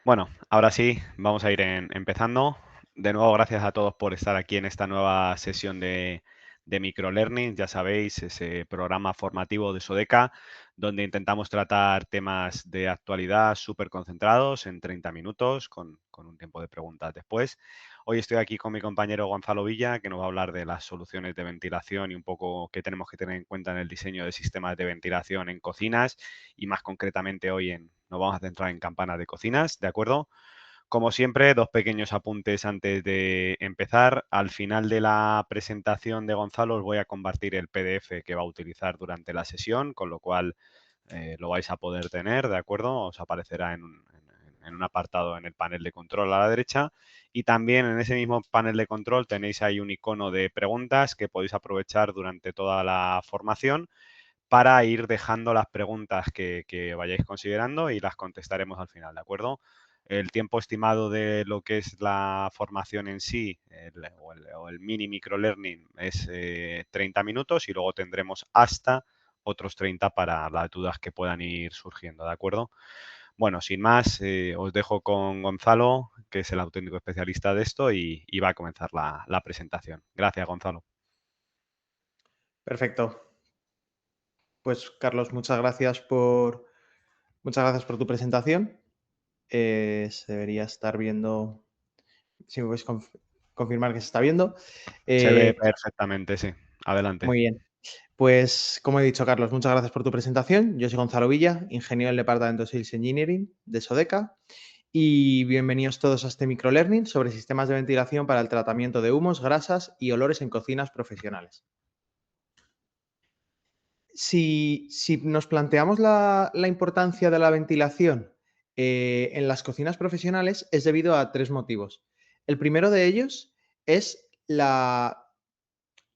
Bueno, ahora sí, vamos a ir empezando. De nuevo, gracias a todos por estar aquí en esta nueva sesión de Microlearning. Ya sabéis, ese programa formativo de Sodeca, donde intentamos tratar temas de actualidad súper concentrados en 30 minutos, con un tiempo de preguntas después. Hoy estoy aquí con mi compañero Gonzalo Villa, que nos va a hablar de las soluciones de ventilación y un poco qué tenemos que tener en cuenta en el diseño de sistemas de ventilación en cocinas y más concretamente hoy nos vamos a centrar en campanas de cocinas, ¿de acuerdo? Como siempre, dos pequeños apuntes antes de empezar. Al final de la presentación de Gonzalo os voy a compartir el PDF que va a utilizar durante la sesión, con lo cual lo vais a poder tener, ¿de acuerdo? Os aparecerá en un apartado en el panel de control a la derecha y también en ese mismo panel de control tenéis ahí un icono de preguntas que podéis aprovechar durante toda la formación para ir dejando las preguntas que vayáis considerando y las contestaremos al final, ¿de acuerdo? El tiempo estimado de lo que es la formación en sí, o el mini microlearning, es 30 minutos y luego tendremos hasta otros 30 para las dudas que puedan ir surgiendo, ¿de acuerdo? Bueno, sin más, os dejo con Gonzalo, que es el auténtico especialista de esto, y va a comenzar la presentación. Gracias, Gonzalo. Perfecto. Pues Carlos, muchas gracias por tu presentación. Se debería estar viendo, si me puedes confirmar que se está viendo. Se ve Eh, perfectamente, sí. Adelante. Muy bien. Pues como he dicho, Carlos, muchas gracias por tu presentación. Yo soy Gonzalo Villa, ingeniero del Departamento de Sales Engineering de Sodeca. Y bienvenidos todos a este microlearning sobre sistemas de ventilación para el tratamiento de humos, grasas y olores en cocinas profesionales. Si nos planteamos la importancia de la ventilación en las cocinas profesionales, es debido a tres motivos. El primero de ellos es la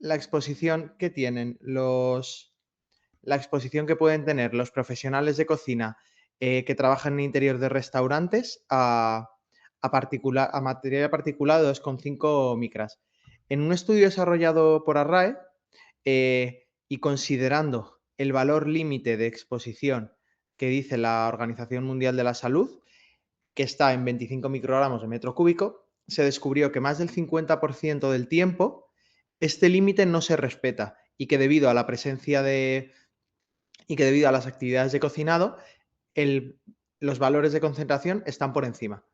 exposición que tienen la exposición que pueden tener los profesionales de cocina que trabajan en interior de restaurantes a material particulado de 2,5 micras. En un estudio desarrollado por Arrae, y considerando el valor límite de exposición que dice la Organización Mundial de la Salud, que está en 25 microgramos de metro cúbico, se descubrió que más del 50% del tiempo este límite no se respeta y que debido a la presencia y que debido a las actividades de cocinado, los valores de concentración están por encima.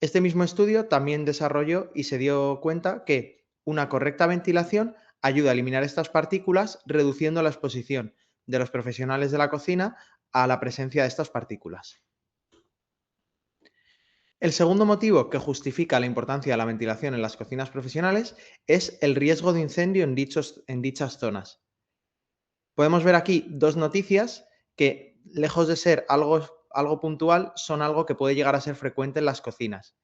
Este mismo estudio también desarrolló y se dio cuenta que una correcta ventilación ayuda a eliminar estas partículas, reduciendo la exposición de los profesionales de la cocina a la presencia de estas partículas. El segundo motivo que justifica la importancia de la ventilación en las cocinas profesionales es el riesgo de incendio en dichas zonas. Podemos ver aquí dos noticias que, lejos de ser algo puntual, son algo que puede llegar a ser frecuente en las cocinas.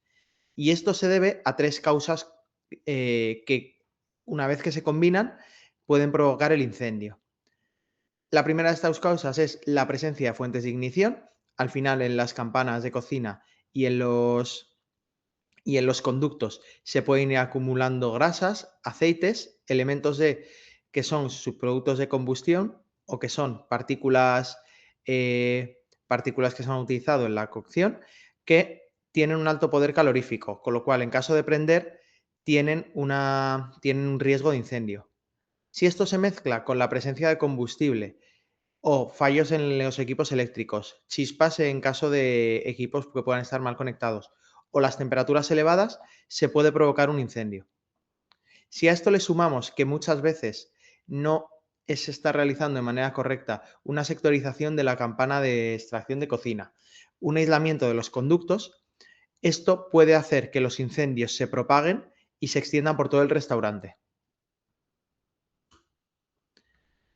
Y esto se debe a tres causas que, una vez que se combinan, pueden provocar el incendio. La primera de estas causas es la presencia de fuentes de ignición. Al final, en las campanas de cocina y y en los conductos se pueden ir acumulando grasas, aceites, que son subproductos de combustión o que son partículas que se han utilizado en la cocción, que tienen un alto poder calorífico, con lo cual en caso de prender tienen un riesgo de incendio. Si esto se mezcla con la presencia de combustible o fallos en los equipos eléctricos, chispas en caso de equipos que puedan estar mal conectados o las temperaturas elevadas, se puede provocar un incendio. Si a esto le sumamos que muchas veces no se está realizando de manera correcta una sectorización de la campana de extracción de cocina, un aislamiento de los conductos, esto puede hacer que los incendios se propaguen y se extiendan por todo el restaurante.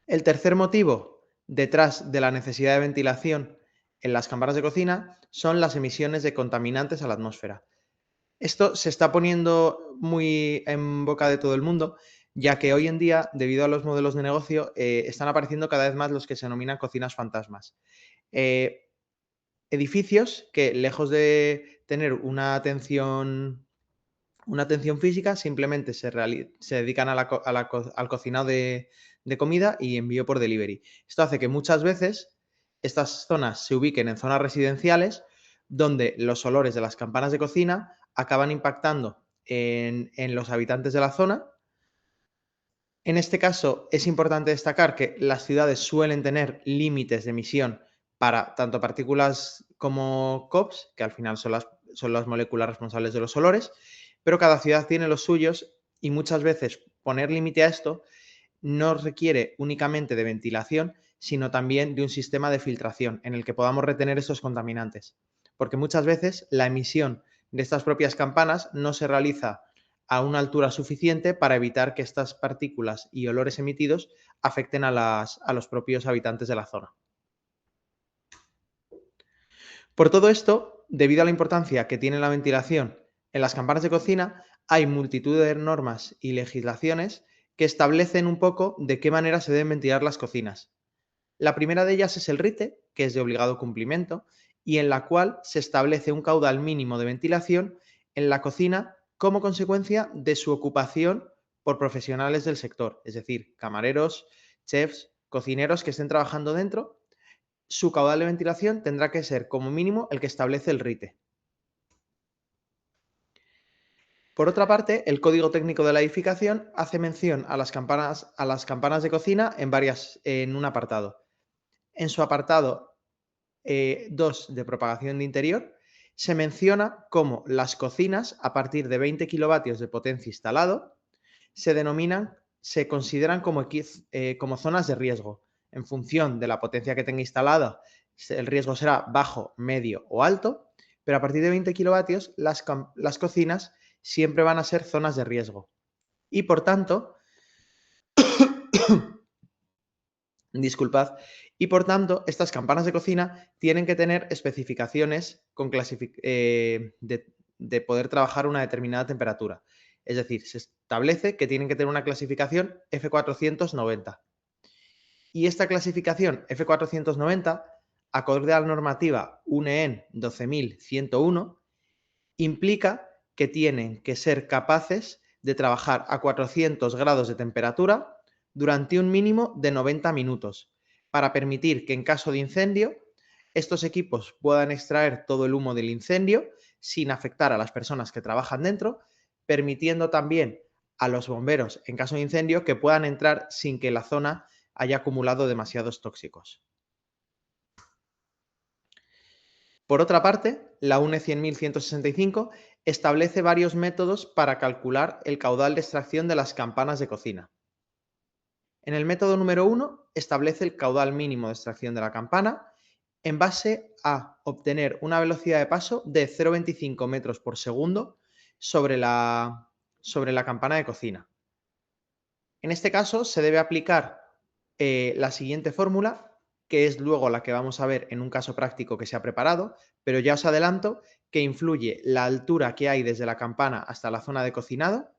El tercer motivo detrás de la necesidad de ventilación en las cámaras de cocina son las emisiones de contaminantes a la atmósfera. Esto se está poniendo muy en boca de todo el mundo, ya que hoy en día, debido a los modelos de negocio, están apareciendo cada vez más los que se denominan cocinas fantasmas. Eh, Edificios que, lejos de tener una atención física, simplemente se dedican al cocinado de comida y envío por delivery. Esto hace que muchas veces estas zonas se ubiquen en zonas residenciales donde los olores de las campanas de cocina acaban impactando en los habitantes de la zona. En este caso, es importante destacar que las ciudades suelen tener límites de emisión para tanto partículas como COPs, que al final son las moléculas responsables de los olores, pero cada ciudad tiene los suyos y muchas veces poner límite a esto no requiere únicamente de ventilación, sino también de un sistema de filtración en el que podamos retener esos contaminantes. Porque muchas veces la emisión de estas propias campanas no se realiza a una altura suficiente para evitar que estas partículas y olores emitidos afecten a los propios habitantes de la zona. Por todo esto, debido a la importancia que tiene la ventilación en las campanas de cocina, hay multitud de normas y legislaciones que establecen un poco de qué manera se deben ventilar las cocinas. La primera de ellas es el RITE, que es de obligado cumplimiento, y en la cual se establece un caudal mínimo de ventilación en la cocina como consecuencia de su ocupación por profesionales del sector, es decir, camareros, chefs, cocineros que estén trabajando dentro. Su caudal de ventilación tendrá que ser como mínimo el que establece el RITE. Por otra parte, el Código Técnico de la Edificación hace mención a las campanas de cocina en un apartado. En su apartado 2 de propagación de interior, se menciona cómo las cocinas a partir de 20 kilovatios de potencia instalado se consideran como zonas de riesgo. En función de la potencia que tenga instalada, el riesgo será bajo, medio o alto, pero a partir de 20 kilovatios las cocinas siempre van a ser zonas de riesgo. Y por tanto, disculpad, y por tanto, estas campanas de cocina tienen que tener especificaciones de poder trabajar una determinada temperatura. Es decir, se establece que tienen que tener una clasificación F490. Y esta clasificación F490, acorde a la normativa UNEEN 12101, implica que tienen que ser capaces de trabajar a 400 grados de temperatura durante un mínimo de 90 minutos, para permitir que en caso de incendio estos equipos puedan extraer todo el humo del incendio sin afectar a las personas que trabajan dentro, permitiendo también a los bomberos en caso de incendio que puedan entrar sin que la zona haya acumulado demasiados tóxicos. Por otra parte, la UNE 100.165 establece varios métodos para calcular el caudal de extracción de las campanas de cocina. En el método número 1 establece el caudal mínimo de extracción de la campana en base a obtener una velocidad de paso de 0,25 metros por segundo sobre la campana de cocina. En este caso se debe aplicar la siguiente fórmula, que es luego la que vamos a ver en un caso práctico que se ha preparado, pero ya os adelanto que influye la altura que hay desde la campana hasta la zona de cocinado,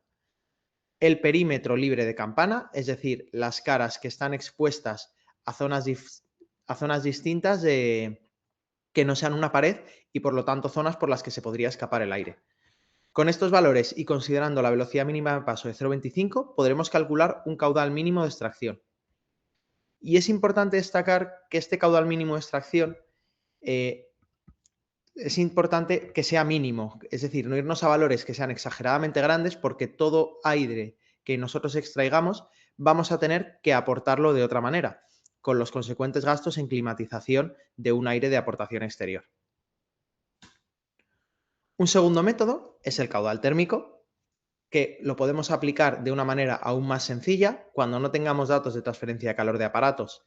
el perímetro libre de campana, es decir, las caras que están expuestas a zonas distintas que no sean una pared y por lo tanto zonas por las que se podría escapar el aire. Con estos valores y considerando la velocidad mínima de paso de 0,25, podremos calcular un caudal mínimo de extracción. Y es importante destacar que este caudal mínimo de extracción es importante que sea mínimo, es decir, no irnos a valores que sean exageradamente grandes porque todo aire que nosotros extraigamos vamos a tener que aportarlo de otra manera, con los consecuentes gastos en climatización de un aire de aportación exterior. Un segundo método es el caudal térmico, que lo podemos aplicar de una manera aún más sencilla. Cuando no tengamos datos de transferencia de calor de aparatos,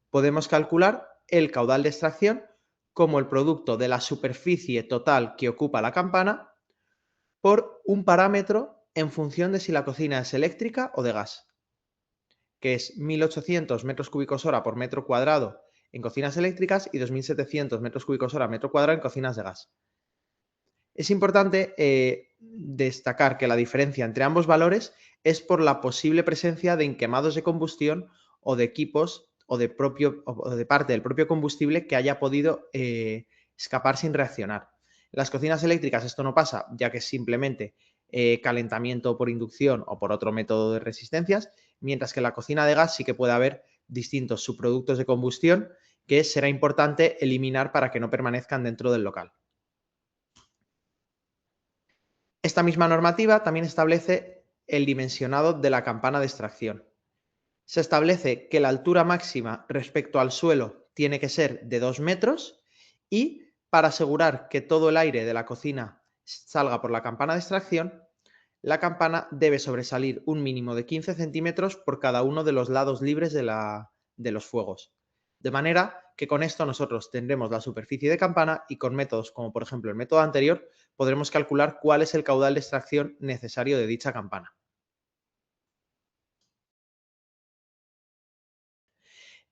podemos calcular el caudal de extracción como el producto de la superficie total que ocupa la campana por un parámetro en función de si la cocina es eléctrica o de gas, que es 1.800 metros cúbicos hora por metro cuadrado en cocinas eléctricas y 2.700 metros cúbicos hora metro cuadrado en cocinas de gas. Es importante destacar que la diferencia entre ambos valores es por la posible presencia de quemados de combustión o de equipos o de parte del propio combustible que haya podido escapar sin reaccionar. En las cocinas eléctricas esto no pasa, ya que es simplemente calentamiento por inducción o por otro método de resistencias, mientras que en la cocina de gas sí que puede haber distintos subproductos de combustión que será importante eliminar para que no permanezcan dentro del local. Esta misma normativa también establece el dimensionado de la campana de extracción. Se establece que la altura máxima respecto al suelo tiene que ser de 2 metros y para asegurar que todo el aire de la cocina salga por la campana de extracción, la campana debe sobresalir un mínimo de 15 centímetros por cada uno de los lados libres de los fuegos. De manera que con esto nosotros tendremos la superficie de campana y con métodos como por ejemplo el método anterior podremos calcular cuál es el caudal de extracción necesario de dicha campana.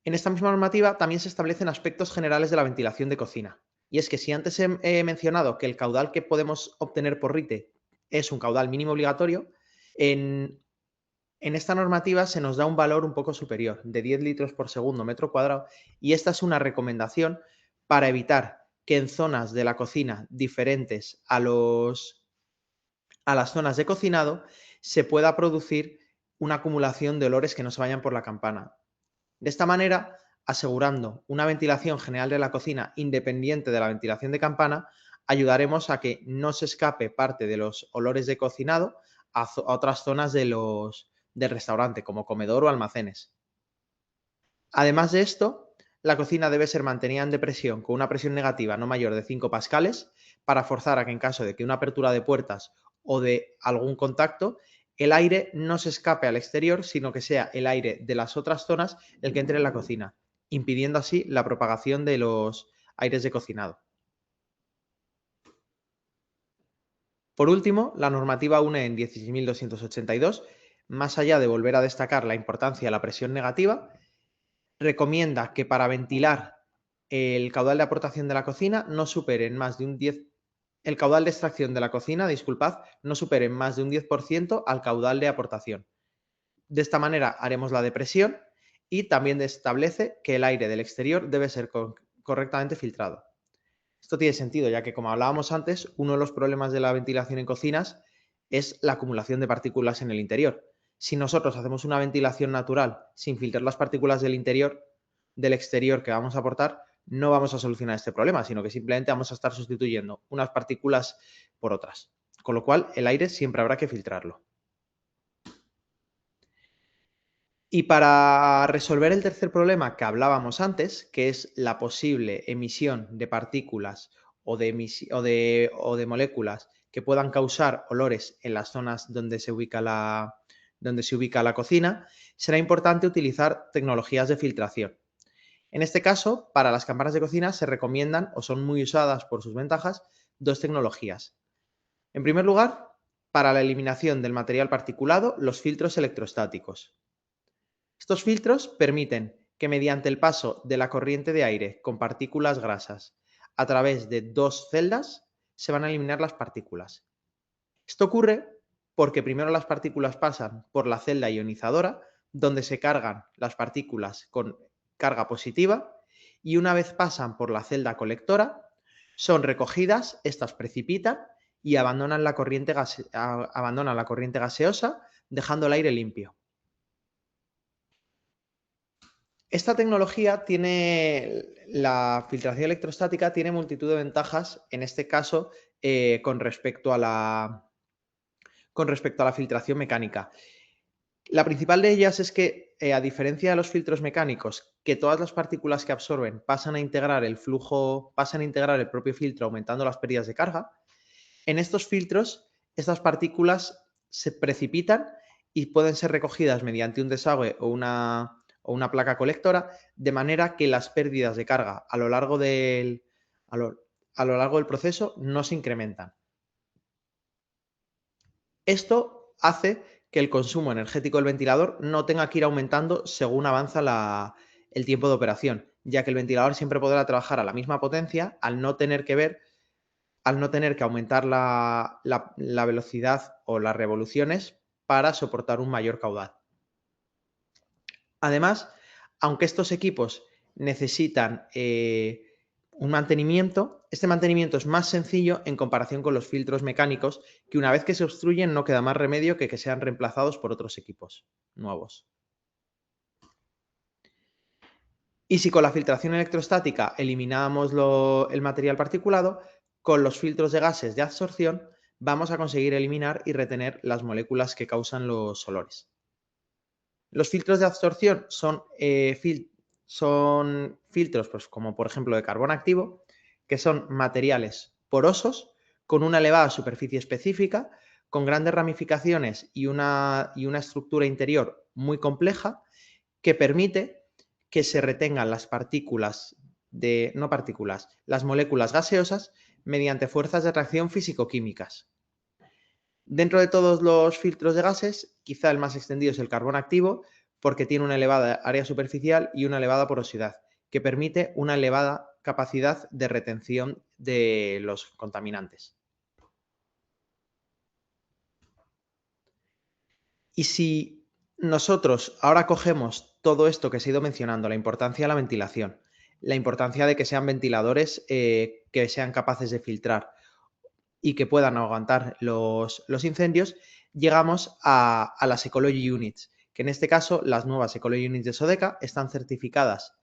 En esta misma normativa también se establecen aspectos generales de la ventilación de cocina. Y es que si antes he mencionado que el caudal que podemos obtener por RITE es un caudal mínimo obligatorio, en esta normativa se nos da un valor un poco superior, de 10 litros por segundo metro cuadrado, y esta es una recomendación para evitar que en zonas de la cocina diferentes a las zonas de cocinado se pueda producir una acumulación de olores que no se vayan por la campana. De esta manera, asegurando una ventilación general de la cocina independiente de la ventilación de campana, ayudaremos a que no se escape parte de los olores de cocinado a otras zonas del restaurante, como comedor o almacenes. Además de esto, la cocina debe ser mantenida en depresión con una presión negativa no mayor de 5 pascales para forzar a que en caso de que una apertura de puertas o de algún contacto, el aire no se escape al exterior, sino que sea el aire de las otras zonas el que entre en la cocina, impidiendo así la propagación de los aires de cocinado. Por último, la normativa UNE en 16.282, más allá de volver a destacar la importancia de la presión negativa, recomienda que para ventilar el caudal de aportación de la cocina no supere en más de un 10%. El caudal de extracción de la cocina, disculpad, no supere en más de un 10% al caudal de aportación. De esta manera haremos la depresión y también establece que el aire del exterior debe ser correctamente filtrado. Esto tiene sentido, ya que como hablábamos antes, uno de los problemas de la ventilación en cocinas es la acumulación de partículas en el interior. Si nosotros hacemos una ventilación natural sin filtrar las partículas del interior, del exterior que vamos a aportar, no vamos a solucionar este problema, sino que simplemente vamos a estar sustituyendo unas partículas por otras. Con lo cual, el aire siempre habrá que filtrarlo. Y para resolver el tercer problema que hablábamos antes, que es la posible emisión de partículas o de moléculas que puedan causar olores en las zonas donde se ubica la cocina, será importante utilizar tecnologías de filtración. En este caso, para las campanas de cocina se recomiendan, o son muy usadas por sus ventajas, dos tecnologías. En primer lugar, para la eliminación del material particulado, los filtros electrostáticos. Estos filtros permiten que mediante el paso de la corriente de aire con partículas grasas a través de dos celdas se van a eliminar las partículas. Esto ocurre porque primero las partículas pasan por la celda ionizadora, donde se cargan las partículas con carga positiva, y una vez pasan por la celda colectora, son recogidas, estas precipitan y abandonan la corriente gaseosa, dejando el aire limpio. Esta tecnología la filtración electrostática tiene multitud de ventajas, en este caso, con respecto a la filtración mecánica. La principal de ellas es que, a diferencia de los filtros mecánicos, que todas las partículas que absorben pasan a integrar el propio filtro, aumentando las pérdidas de carga, en estos filtros, estas partículas se precipitan y pueden ser recogidas mediante un desagüe o una placa colectora, de manera que las pérdidas de carga a lo largo del proceso no se incrementan. Esto hace que el consumo energético del ventilador no tenga que ir aumentando según avanza el tiempo de operación, ya que el ventilador siempre podrá trabajar a la misma potencia al no tener que aumentar la velocidad o las revoluciones para soportar un mayor caudal. Además, aunque estos equipos necesitan un mantenimiento, este mantenimiento es más sencillo en comparación con los filtros mecánicos, que una vez que se obstruyen no queda más remedio que sean reemplazados por otros equipos nuevos. Y si con la filtración electrostática eliminamos el material particulado, con los filtros de gases de absorción vamos a conseguir eliminar y retener las moléculas que causan los olores. Los filtros de absorción son filtros, pues, como por ejemplo de carbón activo, que son materiales porosos con una elevada superficie específica, con grandes ramificaciones y una estructura interior muy compleja que permite que se retengan las las moléculas gaseosas mediante fuerzas de atracción físico-químicas. Dentro de todos los filtros de gases, quizá el más extendido es el carbón activo, porque tiene una elevada área superficial y una elevada porosidad, que permite una elevada capacidad de retención de los contaminantes. Y si nosotros ahora cogemos todo esto que se ha ido mencionando, la importancia de la ventilación, la importancia de que sean ventiladores que sean capaces de filtrar y que puedan aguantar los incendios, llegamos a las Ecology Units, que en este caso las nuevas Ecology Units de Sodeca están certificadas,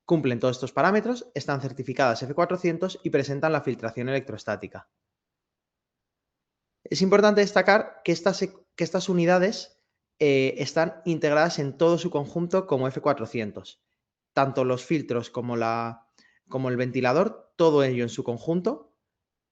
cumplen todos estos parámetros, están certificadas F400 y presentan la filtración electrostática. Es importante destacar que estas unidades están integradas en todo su conjunto como F400. Tanto los filtros como el ventilador, todo ello en su conjunto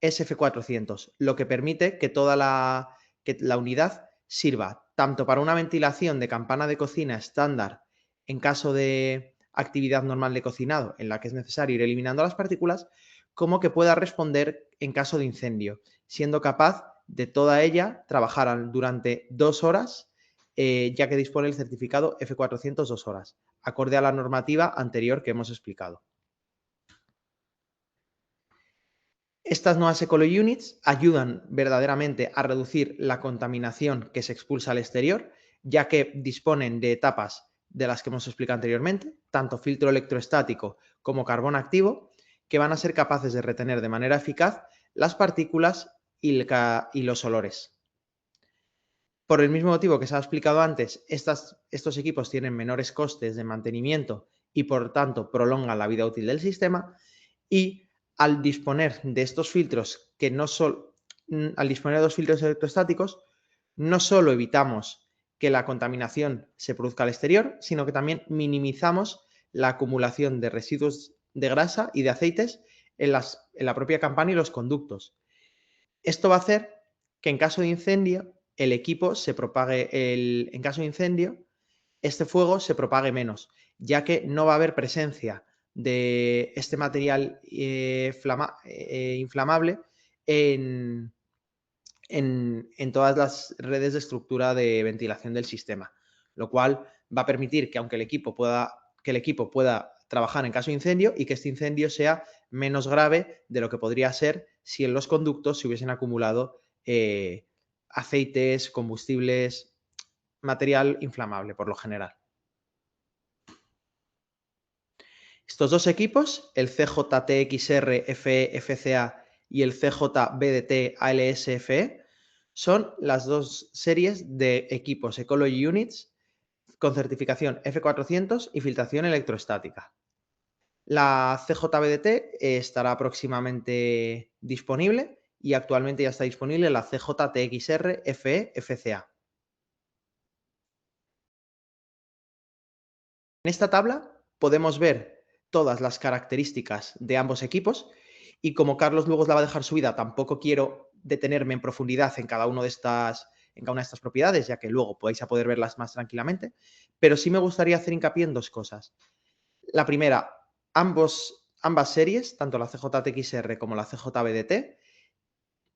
es F400, lo que permite que que la unidad sirva tanto para una ventilación de campana de cocina estándar en caso de actividad normal de cocinado en la que es necesario ir eliminando las partículas, como que pueda responder en caso de incendio, siendo capaz de toda ella trabajar durante 2 horas, ya que dispone el certificado F400 2 horas, acorde a la normativa anterior que hemos explicado. Estas nuevas Ecology Units ayudan verdaderamente a reducir la contaminación que se expulsa al exterior, ya que disponen de etapas de las que hemos explicado anteriormente, tanto filtro electrostático como carbón activo, que van a ser capaces de retener de manera eficaz las partículas y los olores. Por el mismo motivo que se ha explicado antes, estos equipos tienen menores costes de mantenimiento y por tanto prolongan la vida útil del sistema, y al disponer de estos filtros al disponer de dos filtros electrostáticos, no solo evitamos que la contaminación se produzca al exterior, sino que también minimizamos la acumulación de residuos de grasa y de aceites en la propia campana y los conductos. Esto va a hacer que en caso de incendio, en caso de incendio, este fuego se propague menos, ya que no va a haber presencia de este material inflamable en todas las redes de estructura de ventilación del sistema, lo cual va a permitir que aunque el equipo pueda trabajar en caso de incendio y que este incendio sea menos grave de lo que podría ser si en los conductos se hubiesen acumulado aceites, combustibles, material inflamable por lo general. Estos dos equipos, el CJTXR-FE-FCA y el CJBDT-ALS-FE, son las dos series de equipos Ecology Units con certificación F400 y filtración electrostática. La CJBDT estará próximamente disponible y actualmente ya está disponible la CJTXR-FE-FCA. En esta tabla podemos ver todas las características de ambos equipos y como Carlos luego os la va a dejar subida, tampoco quiero detenerme en profundidad en cada una de estas propiedades, ya que luego podéis poder verlas más tranquilamente, pero sí me gustaría hacer hincapié en dos cosas. La primera, ambas series, tanto la CJTXR como la CJBDT,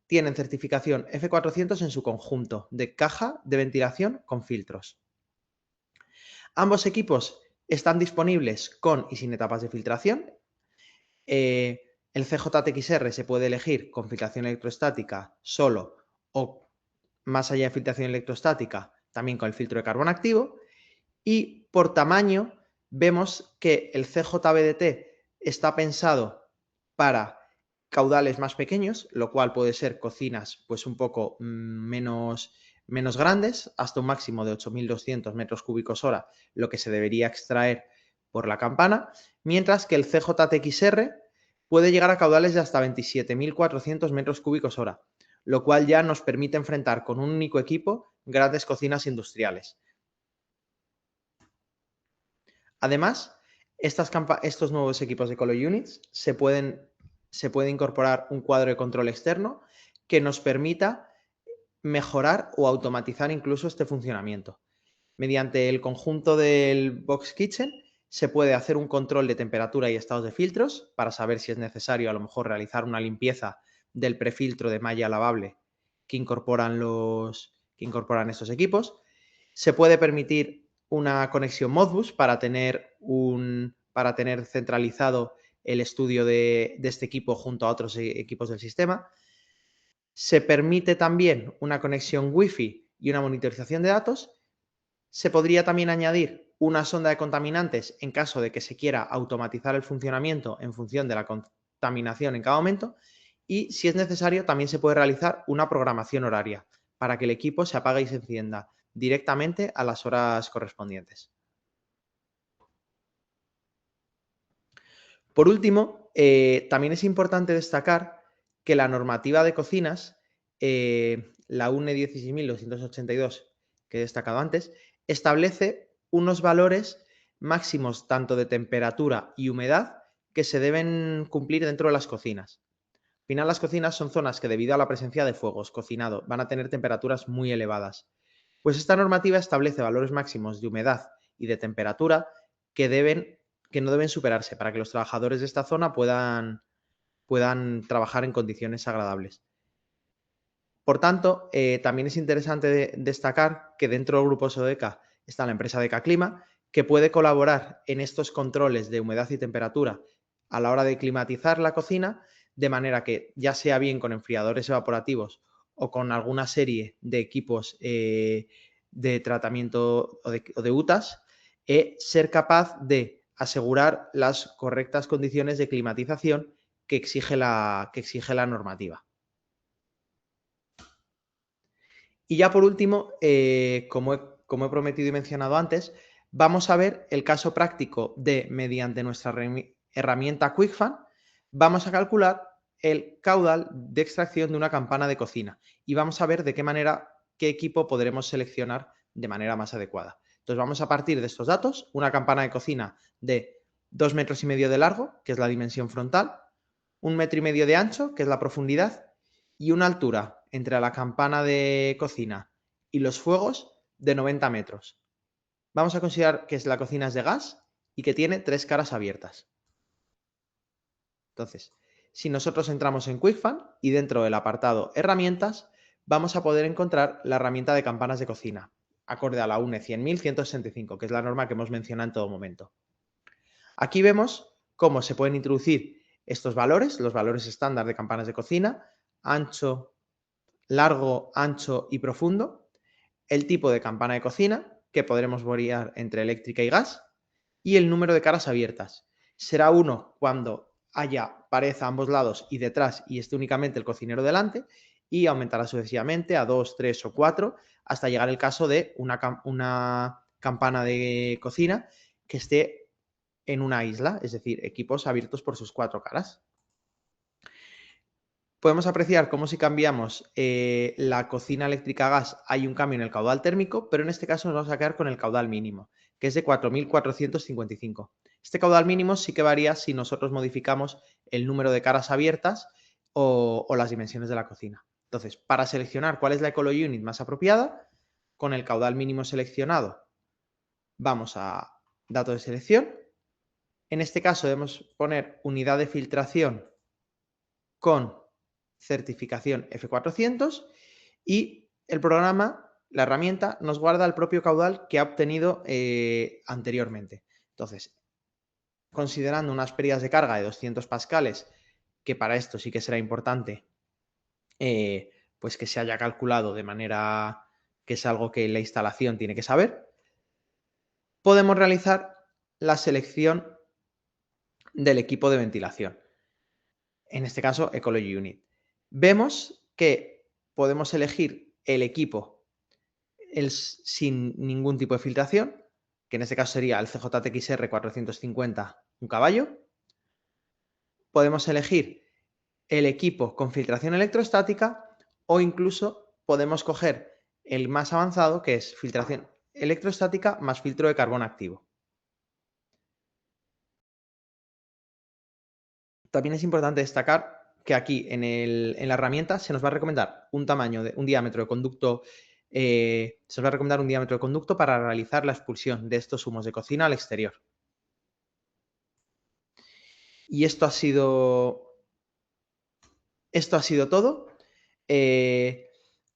tienen certificación F400 en su conjunto de caja de ventilación con filtros. Ambos equipos están disponibles con y sin etapas de filtración. El CJTXR se puede elegir con filtración electrostática solo o más allá de filtración electrostática también con el filtro de carbón activo. Y por tamaño vemos que el CJBDT está pensado para caudales más pequeños, lo cual puede ser cocinas pues un poco menos grandes, hasta un máximo de 8.200 metros cúbicos hora, lo que se debería extraer por la campana, mientras que el CJTXR puede llegar a caudales de hasta 27.400 metros cúbicos hora, lo cual ya nos permite enfrentar con un único equipo grandes cocinas industriales. Además, estos nuevos equipos de Colo Units se puede incorporar un cuadro de control externo que nos permita mejorar o automatizar incluso este funcionamiento. Mediante el conjunto del Box Kitchen se puede hacer un control de temperatura y estados de filtros para saber si es necesario a lo mejor realizar una limpieza del prefiltro de malla lavable que incorporan estos equipos. Se puede permitir una conexión Modbus para tener centralizado el estudio de este equipo junto a otros equipos del sistema. Se permite también una conexión Wi-Fi y una monitorización de datos. Se podría también añadir una sonda de contaminantes en caso de que se quiera automatizar el funcionamiento en función de la contaminación en cada momento. Y si es necesario, también se puede realizar una programación horaria para que el equipo se apague y se encienda directamente a las horas correspondientes. Por último, también es importante destacar que la normativa de cocinas, la UNE 16.282 que he destacado antes, establece unos valores máximos tanto de temperatura y humedad que se deben cumplir dentro de las cocinas. Al final, las cocinas son zonas que, debido a la presencia de fuegos cocinado, van a tener temperaturas muy elevadas. Pues esta normativa establece valores máximos de humedad y de temperatura que no deben superarse para que los trabajadores de esta zona puedan trabajar en condiciones agradables. Por tanto, también es interesante destacar que dentro del grupo Sodeca está la empresa Deca Clima, que puede colaborar en estos controles de humedad y temperatura a la hora de climatizar la cocina, de manera que, ya sea bien con enfriadores evaporativos o con alguna serie de equipos de tratamiento o de UTAs, ser capaz de asegurar las correctas condiciones de climatización que exige la normativa. Y ya por último, como he prometido y mencionado antes, vamos a ver el caso práctico de, mediante nuestra herramienta QuickFan, vamos a calcular el caudal de extracción de una campana de cocina y vamos a ver de qué equipo podremos seleccionar de manera más adecuada. Entonces vamos a partir de estos datos, una campana de cocina de 2,5 metros de largo, que es la dimensión frontal, 1,5 metros de ancho, que es la profundidad, y una altura entre la campana de cocina y los fuegos de 90 metros. Vamos a considerar que la cocina es de gas y que tiene 3 caras abiertas. Entonces, si nosotros entramos en QuickFan y dentro del apartado herramientas, vamos a poder encontrar la herramienta de campanas de cocina, acorde a la UNE 100.165, que es la norma que hemos mencionado en todo momento. Aquí vemos cómo se pueden introducir estos valores, los valores estándar de campanas de cocina, ancho, largo, ancho y profundo, el tipo de campana de cocina, que podremos variar entre eléctrica y gas, y el número de caras abiertas. Será 1 cuando haya pared a ambos lados y detrás y esté únicamente el cocinero delante, y aumentará sucesivamente a 2, 3 o 4 hasta llegar el caso de una campana de cocina que esté en una isla, es decir, equipos abiertos por sus 4 caras. Podemos apreciar cómo, si cambiamos la cocina eléctrica a gas, hay un cambio en el caudal térmico, pero en este caso nos vamos a quedar con el caudal mínimo, que es de 4.455. Este caudal mínimo sí que varía si nosotros modificamos el número de caras abiertas o las dimensiones de la cocina. Entonces, para seleccionar cuál es la Ecolo Unit más apropiada, con el caudal mínimo seleccionado, vamos a datos de selección. En este caso debemos poner unidad de filtración con certificación F400 y el programa, la herramienta, nos guarda el propio caudal que ha obtenido anteriormente. Entonces, considerando unas pérdidas de carga de 200 pascales, que para esto sí que será importante pues que se haya calculado de manera que es algo que la instalación tiene que saber, podemos realizar la selección del equipo de ventilación. En este caso, Ecology Unit. Vemos que podemos elegir el equipo sin ningún tipo de filtración, que en este caso sería el CJTXR 450, un caballo. Podemos elegir el equipo con filtración electrostática o incluso podemos coger el más avanzado, que es filtración electrostática más filtro de carbono activo. También es importante destacar que aquí en la herramienta se nos va a recomendar un diámetro de conducto, se nos va a recomendar un diámetro de conducto para realizar la expulsión de estos humos de cocina al exterior. Y esto ha sido todo.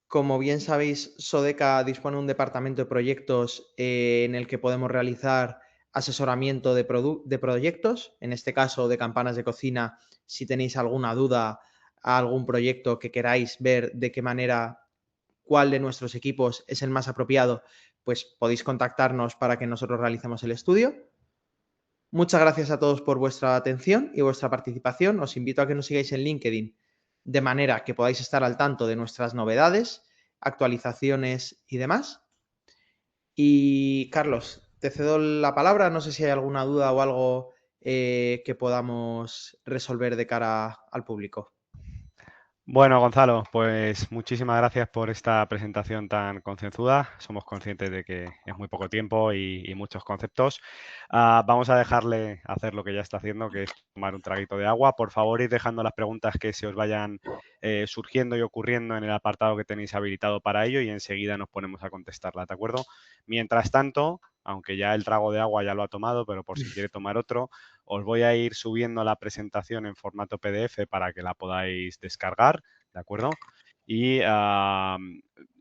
Como bien sabéis, Sodeca dispone de un departamento de proyectos en el que podemos realizar asesoramiento de proyectos, en este caso de campanas de cocina. Si tenéis alguna duda, algún proyecto que queráis ver de qué manera, cuál de nuestros equipos es el más apropiado, pues podéis contactarnos para que nosotros realicemos el estudio. Muchas gracias a todos por vuestra atención y vuestra participación. Os invito a que nos sigáis en LinkedIn de manera que podáis estar al tanto de nuestras novedades, actualizaciones y demás. Y Carlos, te cedo la palabra. No sé si hay alguna duda o algo que podamos resolver de cara al público. Bueno, Gonzalo, pues muchísimas gracias por esta presentación tan concienzuda. Somos conscientes de que es muy poco tiempo y muchos conceptos. Vamos a dejarle hacer lo que ya está haciendo, que es tomar un traguito de agua. Por favor, ir dejando las preguntas que se os vayan surgiendo y ocurriendo en el apartado que tenéis habilitado para ello y enseguida nos ponemos a contestarlas, ¿de acuerdo? Mientras tanto, aunque ya el trago de agua ya lo ha tomado, pero por si quiere tomar otro, os voy a ir subiendo la presentación en formato PDF para que la podáis descargar, ¿de acuerdo? Y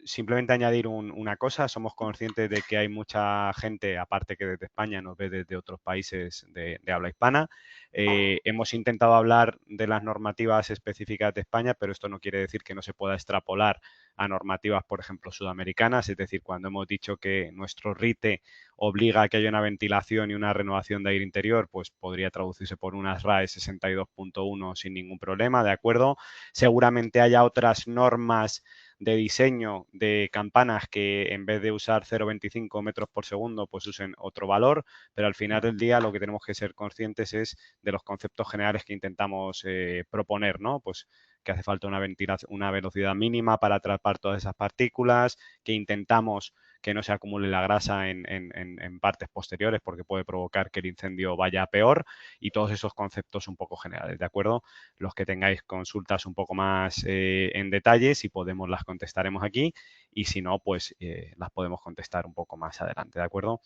simplemente añadir una cosa, somos conscientes de que hay mucha gente, aparte que desde España, nos ve desde otros países de habla hispana. Hemos intentado hablar de las normativas específicas de España, pero esto no quiere decir que no se pueda extrapolar a normativas, por ejemplo, sudamericanas. Es decir, cuando hemos dicho que nuestro RITE obliga a que haya una ventilación y una renovación de aire interior, pues podría traducirse por unas RAE 62.1 sin ningún problema, ¿de acuerdo? Seguramente haya otras normas de diseño de campanas que en vez de usar 0,25 metros por segundo, pues usen otro valor, pero al final del día lo que tenemos que ser conscientes es de los conceptos generales que intentamos proponer, ¿no? Pues que hace falta una ventilación, una velocidad mínima para atrapar todas esas partículas, que intentamos que no se acumule la grasa en partes posteriores porque puede provocar que el incendio vaya a peor y todos esos conceptos un poco generales, ¿de acuerdo? Los que tengáis consultas un poco más en detalle, si podemos las contestaremos aquí y si no, pues las podemos contestar un poco más adelante, ¿de acuerdo?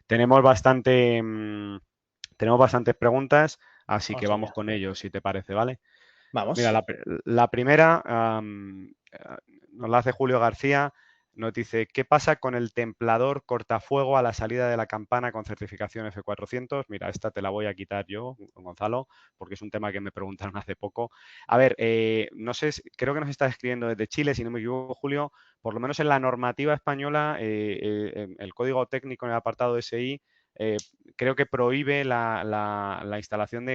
Tenemos tenemos bastantes preguntas, así que vamos con ellos, si te parece, ¿vale? Vamos. Mira, la primera nos la hace Julio García. Nos dice, ¿qué pasa con el templador cortafuego a la salida de la campana con certificación F400? Mira, esta te la voy a quitar yo, Gonzalo, porque es un tema que me preguntaron hace poco. A ver, no sé, creo que nos está escribiendo desde Chile, si no me equivoco, Julio. Por lo menos en la normativa española, el código técnico en el apartado SI, creo que prohíbe la instalación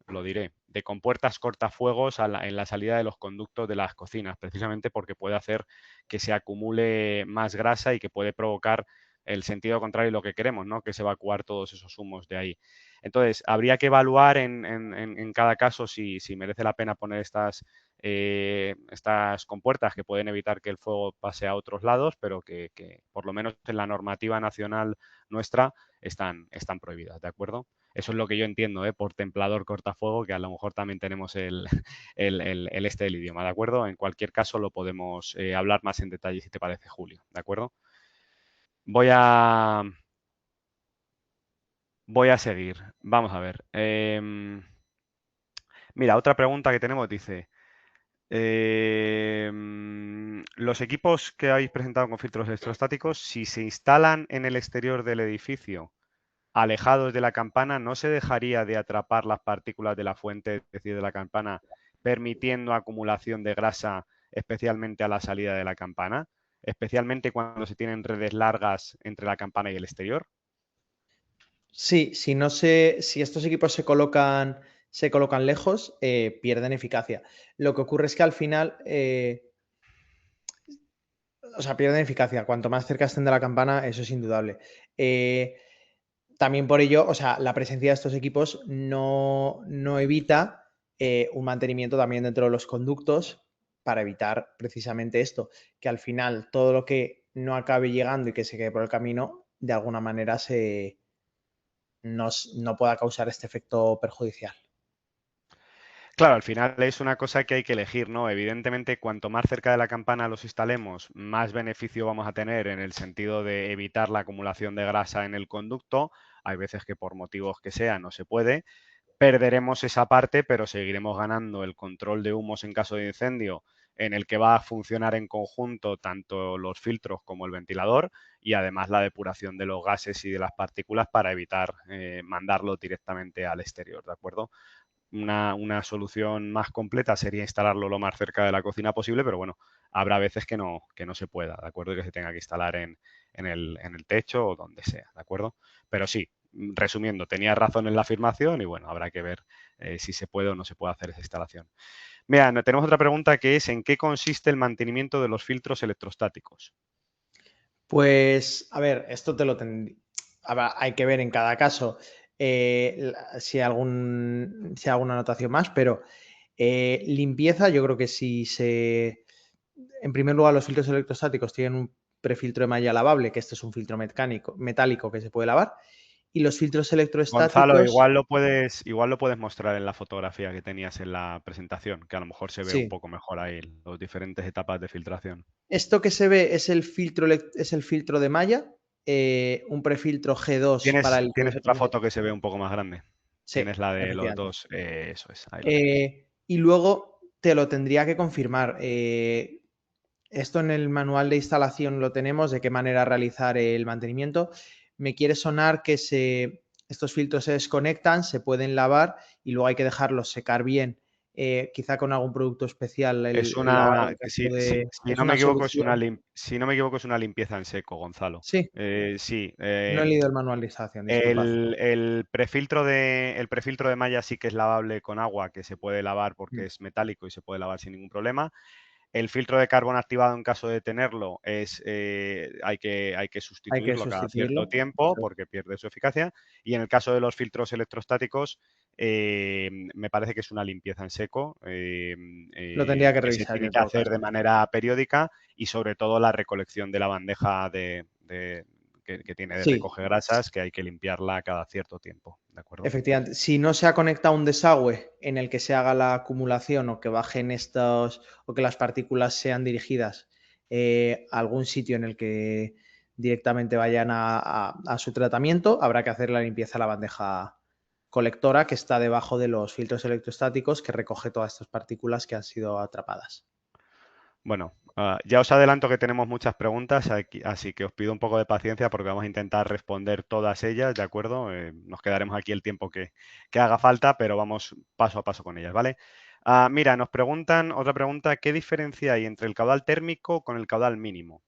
lo diré, de compuertas cortafuegos en la salida de los conductos de las cocinas, precisamente porque puede hacer que se acumule más grasa y que puede provocar el sentido contrario de lo que queremos, ¿no? Que es evacuar todos esos humos de ahí. Entonces, habría que evaluar en cada caso si merece la pena poner estas compuertas que pueden evitar que el fuego pase a otros lados, pero que por lo menos en la normativa nacional nuestra están prohibidas, ¿de acuerdo? Eso es lo que yo entiendo, por templador cortafuego, que a lo mejor también tenemos el del idioma, ¿de acuerdo? En cualquier caso lo podemos hablar más en detalle si te parece, Julio, ¿de acuerdo? Voy a seguir. Vamos a ver. Mira, otra pregunta que tenemos dice, los equipos que habéis presentado con filtros electrostáticos, si se instalan en el exterior del edificio, alejados de la campana, ¿no se dejaría de atrapar las partículas de la fuente, es decir, de la campana, permitiendo acumulación de grasa, especialmente a la salida de la campana? Especialmente cuando se tienen redes largas entre la campana y el exterior. Sí, si estos equipos se colocan lejos, pierden eficacia. Lo que ocurre es que al final o sea, pierden eficacia. Cuanto más cerca estén de la campana, eso es indudable. También por ello, o sea, la presencia de estos equipos no evita un mantenimiento también dentro de los conductos para evitar precisamente esto, que al final todo lo que no acabe llegando y que se quede por el camino, de alguna manera no pueda causar este efecto perjudicial. Claro, al final es una cosa que hay que elegir, ¿no? Evidentemente, cuanto más cerca de la campana los instalemos, más beneficio vamos a tener en el sentido de evitar la acumulación de grasa en el conducto. Hay veces que por motivos que sea no se puede. Perderemos esa parte, pero seguiremos ganando el control de humos en caso de incendio, en el que va a funcionar en conjunto tanto los filtros como el ventilador y además la depuración de los gases y de las partículas para evitar mandarlo directamente al exterior, ¿de acuerdo? Una solución más completa sería instalarlo lo más cerca de la cocina posible, pero bueno, habrá veces que no se pueda, ¿de acuerdo? Y que se tenga que instalar en el techo o donde sea, ¿de acuerdo? Pero sí, resumiendo, tenía razón en la afirmación y bueno, habrá que ver si se puede o no se puede hacer esa instalación. Mira, tenemos otra pregunta que es ¿en qué consiste el mantenimiento de los filtros electrostáticos? Pues, a ver, esto te lo hay que ver en cada caso si hay alguna anotación más, pero limpieza, yo creo que si se. En primer lugar, los filtros electrostáticos tienen un prefiltro de malla lavable, que este es un filtro metálico que se puede lavar. Y los filtros Gonzalo, electrostáticos, igual lo puedes mostrar en la fotografía que tenías en la presentación, que a lo mejor se ve un sí. poco mejor ahí las diferentes etapas de filtración. Esto que se ve es el filtro de malla, un prefiltro G2 para el que Tienes otra directamente. foto que se ve un poco más grande. Sí, Tienes la de los efectivamente. dos, eso es, ahí lo tienes. Y luego te lo tendría que confirmar. Esto en el manual de instalación lo tenemos, de qué manera realizar el mantenimiento. Me quiere sonar que estos filtros se desconectan, se pueden lavar y luego hay que dejarlos secar bien, quizá con algún producto especial, Es el lavado una, en caso si, de. si Es no me una equivoco, solución. si no me equivoco, es una limpieza en seco, Gonzalo. Sí, Sí, no he leído el manual de instalación, disculpad. el prefiltro de malla sí que es lavable con agua, que se puede lavar porque Mm. es metálico y se puede lavar sin ningún problema. El filtro de carbón activado en caso de tenerlo hay que Hay que sustituirlo cada cierto sustituirlo. tiempo porque pierde su eficacia. Y en el caso de los filtros electrostáticos, me parece que es una limpieza en seco Lo tendría que que se revisar yo tiene en que todo hacer de caso. manera periódica y sobre todo la recolección de la bandeja que tiene de Sí, recoge grasas, que hay que limpiarla cada cierto tiempo, ¿de acuerdo? efectivamente. Si no se ha conectado un desagüe en el que se haga la acumulación o que bajen estos o que las partículas sean dirigidas a algún sitio en el que directamente vayan a su tratamiento, habrá que hacer la limpieza a la bandeja colectora que está debajo de los filtros electrostáticos que recoge todas estas partículas que han sido atrapadas. Bueno, ya os adelanto que tenemos muchas preguntas, así que os pido un poco de paciencia porque vamos a intentar responder todas ellas, ¿de acuerdo? Nos quedaremos aquí el tiempo que haga falta, pero vamos paso a paso con ellas, ¿vale? Mira, nos preguntan, otra pregunta, ¿qué diferencia hay entre el caudal térmico con el caudal mínimo?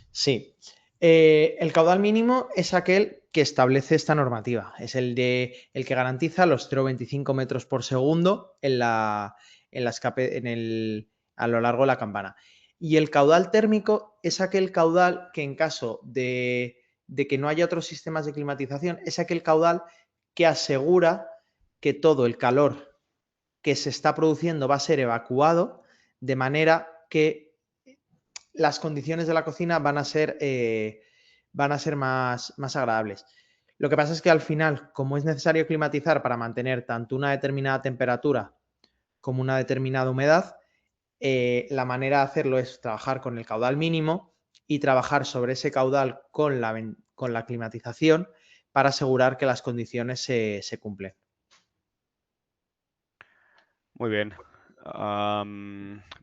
Sí. El caudal mínimo es aquel que establece esta normativa. Es el que garantiza los 0,25 metros por segundo a lo largo de la campana. Y el caudal térmico es aquel caudal que en caso de que no haya otros sistemas de climatización, es aquel caudal que asegura que todo el calor que se está produciendo va a ser evacuado de manera que las condiciones de la cocina van a ser más agradables. Lo que pasa es que al final, como es necesario climatizar para mantener tanto una determinada temperatura como una determinada humedad, la manera de hacerlo es trabajar con el caudal mínimo y trabajar sobre ese caudal con la climatización para asegurar que las condiciones se cumplen. Muy bien.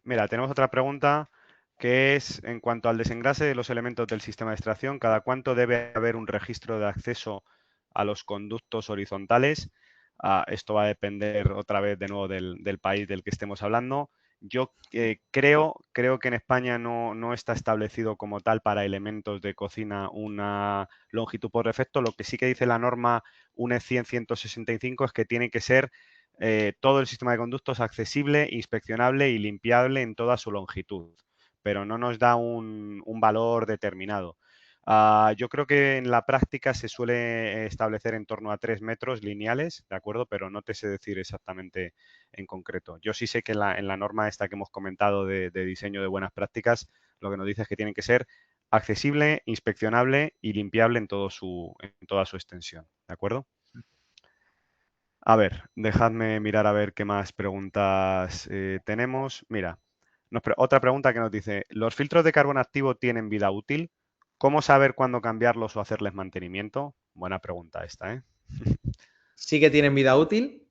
Mira, tenemos otra pregunta que es en cuanto al desengrase de los elementos del sistema de extracción, ¿cada cuánto debe haber un registro de acceso a los conductos horizontales? Esto va a depender otra vez de nuevo del país del que estemos hablando. Yo creo que en España no está establecido como tal para elementos de cocina una longitud por defecto. Lo que sí que dice la norma UNE 100-165 es que tiene que ser todo el sistema de conductos accesible, inspeccionable y limpiable en toda su longitud. pero no nos da un valor determinado. Yo creo que en la práctica se suele establecer en torno a 3 metros lineales, ¿de acuerdo? Pero no te sé decir exactamente en concreto. Yo sí sé que en la norma esta que hemos comentado de diseño de buenas prácticas, lo que nos dice es que tienen que ser accesible, inspeccionable y limpiable en toda su extensión, ¿de acuerdo? A ver, dejadme mirar a ver qué más preguntas tenemos. Mira, otra pregunta que nos dice, ¿los filtros de carbono activo tienen vida útil? ¿Cómo saber cuándo cambiarlos o hacerles mantenimiento? Buena pregunta esta, ¿eh? Sí que tienen vida útil.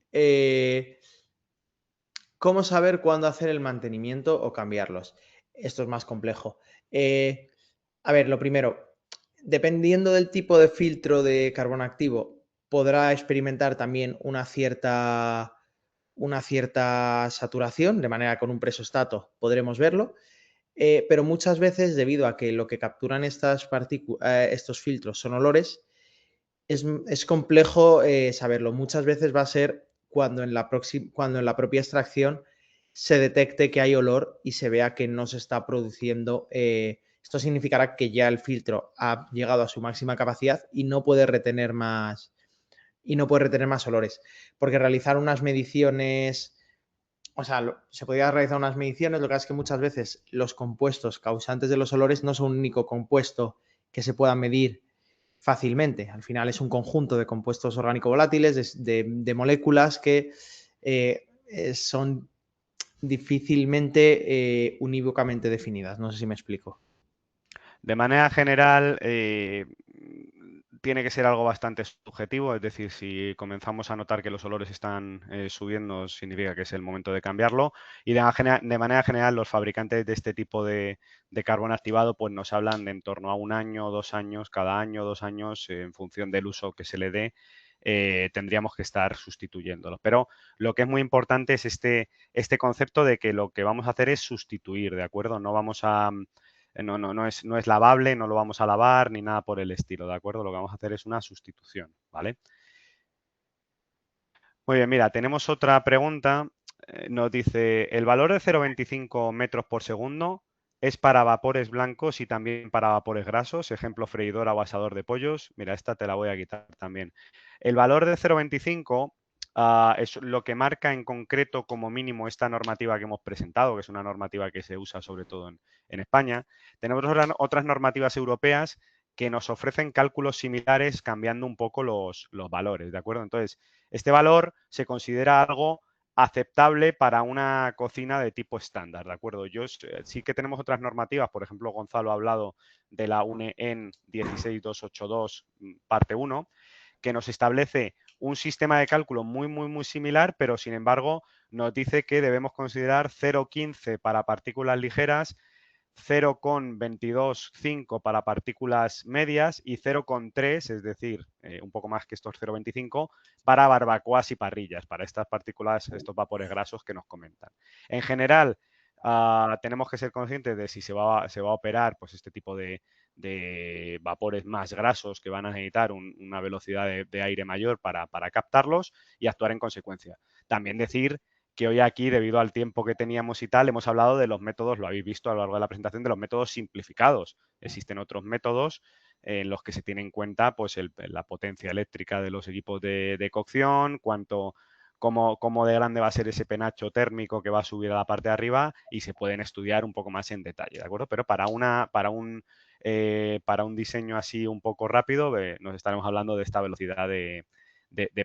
¿Cómo saber cuándo hacer el mantenimiento o cambiarlos? Esto es más complejo. A ver, lo primero, dependiendo del tipo de filtro de carbono activo, podrá experimentar también una cierta saturación, de manera que con un presostato podremos verlo. Pero muchas veces, debido a que lo que capturan estos filtros son olores, es complejo saberlo. Muchas veces va a ser cuando en la propia extracción se detecte que hay olor y se vea que no se está produciendo. Esto significará que ya el filtro ha llegado a su máxima capacidad y no puede retener más, olores. Porque realizar unas mediciones, o sea, se podría realizar unas mediciones, lo que pasa es que muchas veces los compuestos causantes de los olores no son un único compuesto que se pueda medir fácilmente. Al final es un conjunto de compuestos orgánico volátiles, de moléculas que son difícilmente unívocamente definidas. No sé si me explico. De manera general, tiene que ser algo bastante subjetivo, es decir, si comenzamos a notar que los olores están subiendo, significa que es el momento de cambiarlo. Y de manera general, los fabricantes de este tipo de carbón activado pues nos hablan de en torno a 1 año, 2 años, cada año, 2 años, en función del uso que se le dé. Tendríamos que estar sustituyéndolo. Pero lo que es muy importante es este concepto de que lo que vamos a hacer es sustituir, ¿de acuerdo? No vamos a no es lavable, no lo vamos a lavar ni nada por el estilo, ¿de acuerdo? Lo que vamos a hacer es una sustitución, ¿vale? Muy bien, mira, tenemos otra pregunta. Nos dice, ¿el valor de 0,25 metros por segundo es para vapores blancos y también para vapores grasos? Ejemplo, freidora o asador de pollos. Mira, esta te la voy a quitar también. El valor de 0,25 es lo que marca en concreto como mínimo esta normativa que hemos presentado, que es una normativa que se usa sobre todo en España. Tenemos otras normativas europeas que nos ofrecen cálculos similares cambiando un poco los valores, ¿de acuerdo? Entonces, este valor se considera algo aceptable para una cocina de tipo estándar, ¿de acuerdo? Sí que tenemos otras normativas, por ejemplo, Gonzalo ha hablado de la UNE EN 16282, parte 1, que nos establece un sistema de cálculo muy, muy, muy similar, pero sin embargo nos dice que debemos considerar 0,15 para partículas ligeras, 0,225 para partículas medias y 0,3, es decir, un poco más que estos 0,25, para barbacoas y parrillas, para estas partículas, estos vapores grasos que nos comentan. En general, tenemos que ser conscientes de si se va a operar pues este tipo de vapores más grasos que van a necesitar una velocidad de aire mayor para captarlos y actuar en consecuencia. También decir que hoy aquí, debido al tiempo que teníamos y tal, hemos hablado de los métodos, lo habéis visto a lo largo de la presentación, de los métodos simplificados. Existen otros métodos en los que se tiene en cuenta pues, la potencia eléctrica de los equipos de cocción, cómo de grande va a ser ese penacho térmico que va a subir a la parte de arriba y se pueden estudiar un poco más en detalle, ¿de acuerdo? Pero para un diseño así un poco rápido, nos estaremos hablando de esta velocidad de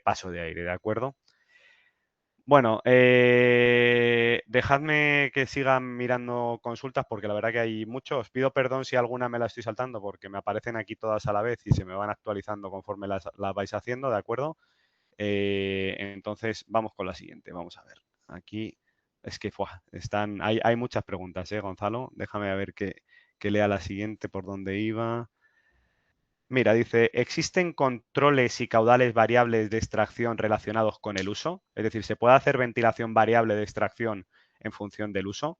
paso de aire, ¿de acuerdo? Bueno, dejadme que sigan mirando consultas porque la verdad que hay muchos. Os pido perdón si alguna me la estoy saltando porque me aparecen aquí todas a la vez y se me van actualizando conforme las vais haciendo, ¿de acuerdo? Entonces, vamos con la siguiente. Vamos a ver. Aquí es que hay muchas preguntas, Gonzalo? Déjame a ver que lea la siguiente por dónde iba. Mira, dice, ¿existen controles y caudales variables de extracción relacionados con el uso? Es decir, ¿se puede hacer ventilación variable de extracción en función del uso?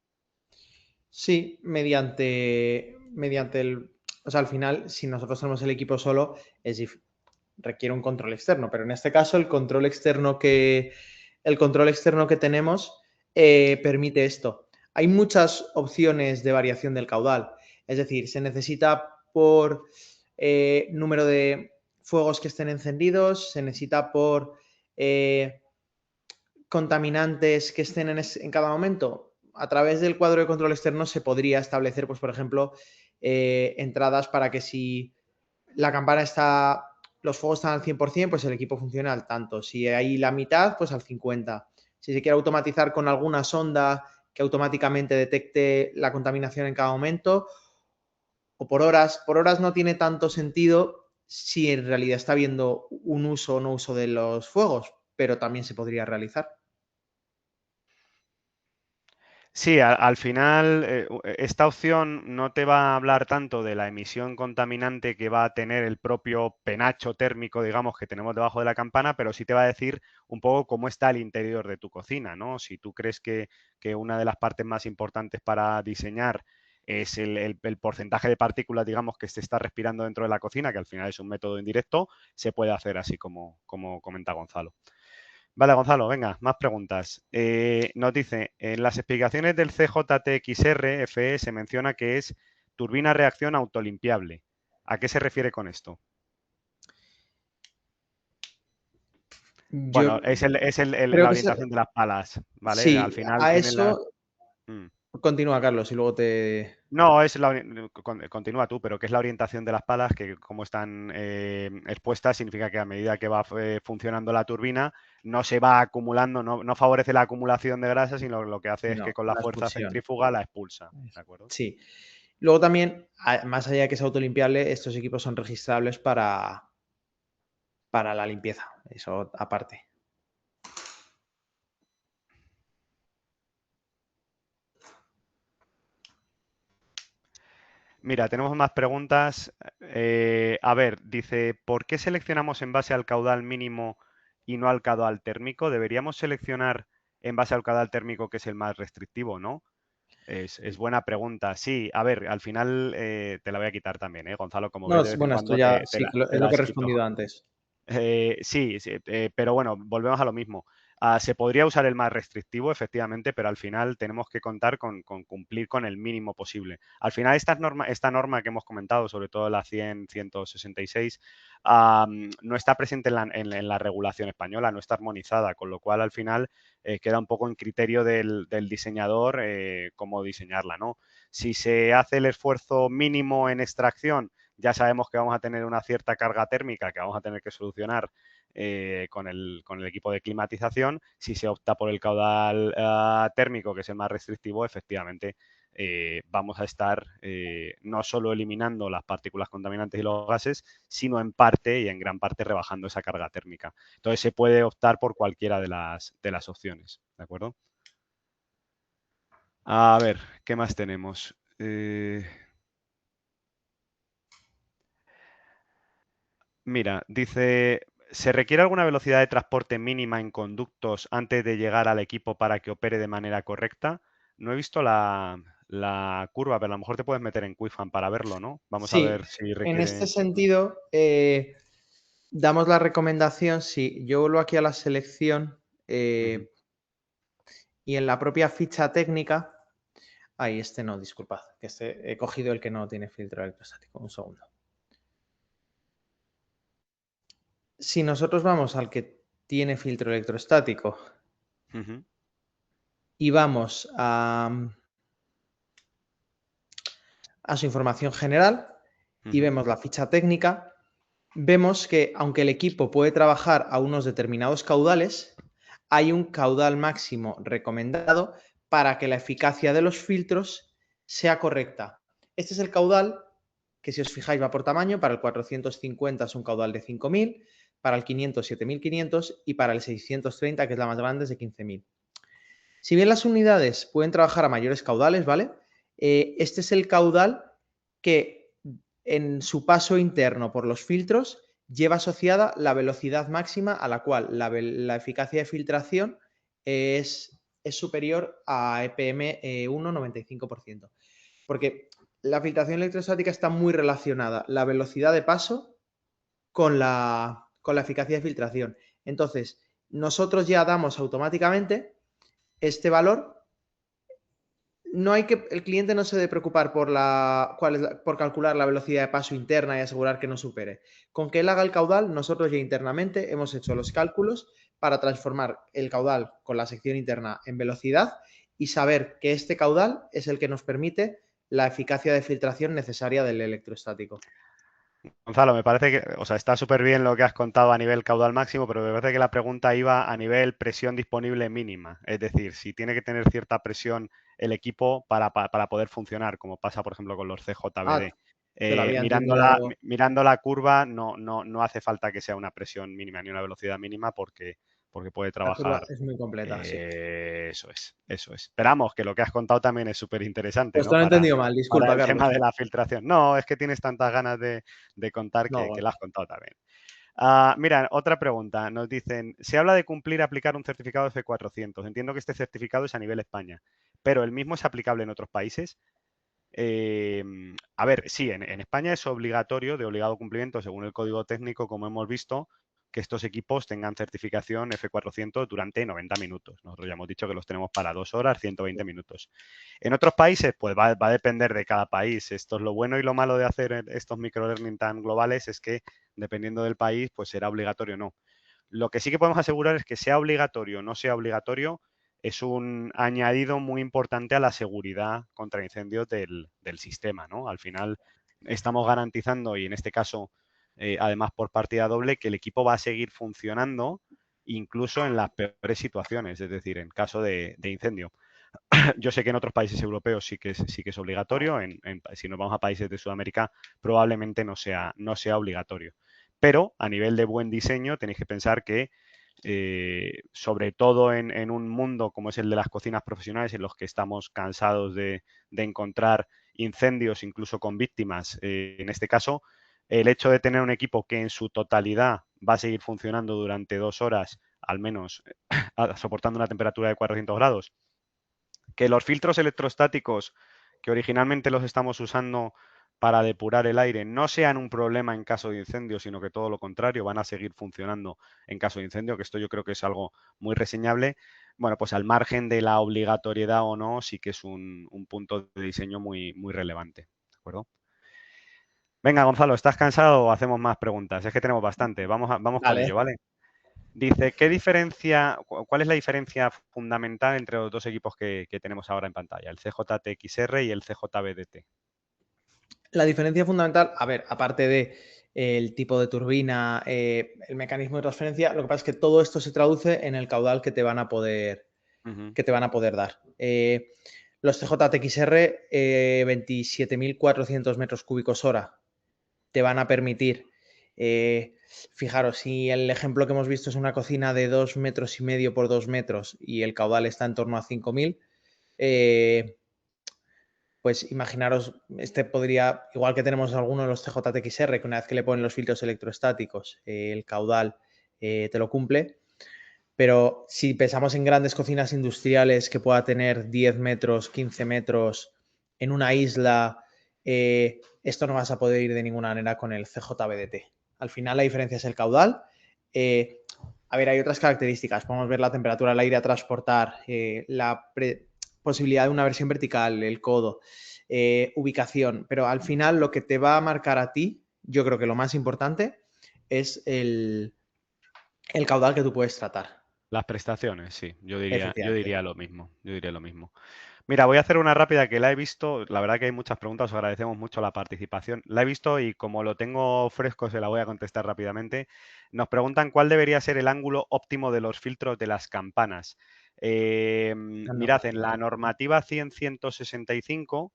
Sí, mediante el. O sea, al final, si nosotros tenemos el equipo solo, requiere un control externo, pero en este caso el control externo que tenemos permite esto. hay muchas opciones de variación del caudal. Es decir, se necesita por número de fuegos que estén encendidos, se necesita por contaminantes que estén en cada momento. A través del cuadro de control externo se podría establecer, pues, por ejemplo, entradas para que si la campana está, los fuegos están al 100%, pues el equipo funciona al tanto. Si hay la mitad, pues al 50%. Si se quiere automatizar con alguna sonda que automáticamente detecte la contaminación en cada momento, o por horas no tiene tanto sentido si en realidad está habiendo un uso o no uso de los fuegos, pero también se podría realizar. Sí, al final esta opción no te va a hablar tanto de la emisión contaminante que va a tener el propio penacho térmico, digamos, que tenemos debajo de la campana, pero sí te va a decir un poco cómo está el interior de tu cocina, ¿no? Si tú crees que una de las partes más importantes para diseñar es el porcentaje de partículas, digamos, que se está respirando dentro de la cocina, que al final es un método indirecto, se puede hacer así como comenta Gonzalo. Vale, Gonzalo, venga, más preguntas. Nos dice, en las explicaciones del CJTXR FE se menciona que es turbina reacción autolimpiable. ¿A qué se refiere con esto? Bueno, Yo es creo la que orientación de las palas, ¿vale? Al sí, final a tienen las... eso Mm. continúa, Carlos, y luego te... No, continúa tú, pero que es la orientación de las palas, que como están expuestas, significa que a medida que va funcionando la turbina, no se va acumulando, no favorece la acumulación de grasa, sino lo que hace es que No, con la la fuerza expulsión. centrífuga la expulsa, ¿de acuerdo? Sí. Luego también, más allá de que es autolimpiable, estos equipos son registrables para la limpieza. Eso aparte. Mira, tenemos más preguntas. A ver, dice, ¿por qué seleccionamos en base al caudal mínimo y no al caudal térmico? Deberíamos seleccionar en base al caudal térmico, que es el más restrictivo, ¿no? Es buena pregunta. Sí, a ver, al final te la voy a quitar también, ¿eh, Gonzalo? Como ves, No, de vez en bueno, esto cuando ya te sí, la, es te lo que he las quito. respondido antes. Sí, sí, pero bueno, volvemos a lo mismo. Se podría usar el más restrictivo, efectivamente, pero al final tenemos que contar con cumplir con el mínimo posible. Al final, esta norma que hemos comentado, sobre todo la 100-166, no está presente en la regulación española, no está armonizada, con lo cual al final queda un poco en criterio del diseñador cómo diseñarla, ¿no? Si se hace el esfuerzo mínimo en extracción, ya sabemos que vamos a tener una cierta carga térmica que vamos a tener que solucionar con el equipo de climatización. Si se opta por el caudal térmico, que es el más restrictivo, efectivamente vamos a estar no solo eliminando las partículas contaminantes y los gases, sino en parte y en gran parte rebajando esa carga térmica. Entonces se puede optar por cualquiera de las opciones, ¿de acuerdo? A ver, ¿qué más tenemos? Mira, dice, ¿se requiere alguna velocidad de transporte mínima en conductos antes de llegar al equipo para que opere de manera correcta? No he visto la curva, pero a lo mejor te puedes meter en Quifan para verlo, ¿no? Vamos a Sí, ver si en este requiere... sentido, damos la recomendación, si yo vuelvo aquí a la selección Ujú. y en la propia ficha técnica, ahí este no, disculpad, que este he cogido el que no tiene filtro electrostático, un segundo. Si nosotros vamos al que tiene filtro electrostático Ujú. y vamos a su información general y Ujú. vemos la ficha técnica, vemos que aunque el equipo puede trabajar a unos determinados caudales, hay un caudal máximo recomendado para que la eficacia de los filtros sea correcta. Este es el caudal que, si os fijáis, va por tamaño. Para el 450 es un caudal de 5.000, para el 500 7.500 y para el 630, que es la más grande, es de 15.000. Si bien las unidades pueden trabajar a mayores caudales, ¿vale? Este es el caudal que en su paso interno por los filtros lleva asociada la velocidad máxima a la cual la eficacia de filtración es superior a EPM 1,95%. Porque la filtración electrostática está muy relacionada, la velocidad de paso con la eficacia de filtración. Entonces, nosotros ya damos automáticamente este valor no hay que, el cliente no se debe preocupar por calcular la velocidad de paso interna y asegurar que no supere. Con que él haga el caudal, nosotros ya internamente hemos hecho los cálculos para transformar el caudal con la sección interna en velocidad y saber que este caudal es el que nos permite la eficacia de filtración necesaria del electrostático. Gonzalo, me parece que, o sea, está súper bien lo que has contado a nivel caudal máximo, pero me parece que la pregunta iba a nivel presión disponible mínima. Es decir, si tiene que tener cierta presión el equipo para poder funcionar, como pasa, por ejemplo, con los CJBD. Ah, te lo había entendido. Mirando la curva, no hace falta que sea una presión mínima ni una velocidad mínima porque puede La curva trabajar. es muy completa, sí. Eso es, eso es. Esperamos que lo que has contado también es súper interesante, Pues ¿no? te lo he entendido mal, Para disculpa, el tema Carlos. de la filtración. No, es que tienes tantas ganas de contar No, que bueno. lo has contado también. Ah, mira, otra pregunta. Nos dicen, se habla de cumplir aplicar un certificado F400. Entiendo que este certificado es a nivel España, pero ¿el mismo es aplicable en otros países? Eh, a ver, sí, en España es obligatorio, de obligado cumplimiento, según el código técnico, como hemos visto, que estos equipos tengan certificación F400 durante 90 minutos. Nosotros ya hemos dicho que los tenemos para 2 horas, 120 minutos. En otros países, pues va a depender de cada país. Esto es lo bueno y lo malo de hacer estos microlearning tan globales, es que dependiendo del país, pues será obligatorio o no. Lo que sí que podemos asegurar es que sea obligatorio o no sea obligatorio, es un añadido muy importante a la seguridad contra incendios del sistema, ¿no? Al final estamos garantizando, y en este caso, además por partida doble, que el equipo va a seguir funcionando incluso en las peores situaciones, es decir, en caso de incendio. Yo sé que en otros países europeos sí que es obligatorio, si nos vamos a países de Sudamérica probablemente no sea obligatorio. Pero a nivel de buen diseño tenéis que pensar que sobre todo en un mundo como es el de las cocinas profesionales, en los que estamos cansados de encontrar incendios, incluso con víctimas, en este caso, el hecho de tener un equipo que en su totalidad va a seguir funcionando durante 2 horas, al menos soportando una temperatura de 400 grados, que los filtros electrostáticos que originalmente los estamos usando para depurar el aire no sean un problema en caso de incendio, sino que todo lo contrario, van a seguir funcionando en caso de incendio, que esto yo creo que es algo muy reseñable. Bueno, pues al margen de la obligatoriedad o no, sí que es un punto de diseño muy, muy relevante. ¿De acuerdo? Venga, Gonzalo, ¿estás cansado o hacemos más preguntas? Es que tenemos bastante. Vamos con ello, Vale. ¿vale? Dice, ¿cuál es la diferencia fundamental entre los dos equipos que tenemos ahora en pantalla? El CJTXR y el CJBDT. La diferencia fundamental, a ver, aparte de el tipo de turbina, el mecanismo de transferencia, lo que pasa es que todo esto se traduce en el caudal que te van a poder, Ujú. que te van a poder dar. Los CJTXR, 27.400 metros cúbicos hora, te van a permitir, fijaros, si el ejemplo que hemos visto es una cocina de 2,5 metros por 2 metros y el caudal está en torno a 5.000, pues imaginaros, este podría, igual que tenemos algunos de los CJTXR, que una vez que le ponen los filtros electrostáticos, el caudal te lo cumple, pero si pensamos en grandes cocinas industriales que pueda tener 10 metros, 15 metros en una isla, esto no vas a poder ir de ninguna manera con el CJBDT. Al final la diferencia es el caudal. A ver, hay otras características. Podemos ver la temperatura del aire a transportar, posibilidad de una versión vertical, el codo, ubicación. Pero al final lo que te va a marcar a ti, yo creo que lo más importante es el caudal que tú puedes tratar. Las prestaciones, sí, yo Efectivamente. diría lo mismo, yo diría lo mismo. Mira, voy a hacer una rápida que la he visto, la verdad que hay muchas preguntas, os agradecemos mucho la participación. La he visto y como lo tengo fresco se la voy a contestar rápidamente. Nos preguntan cuál debería ser el ángulo óptimo de los filtros de las campanas. Mirad, en la normativa 100-165,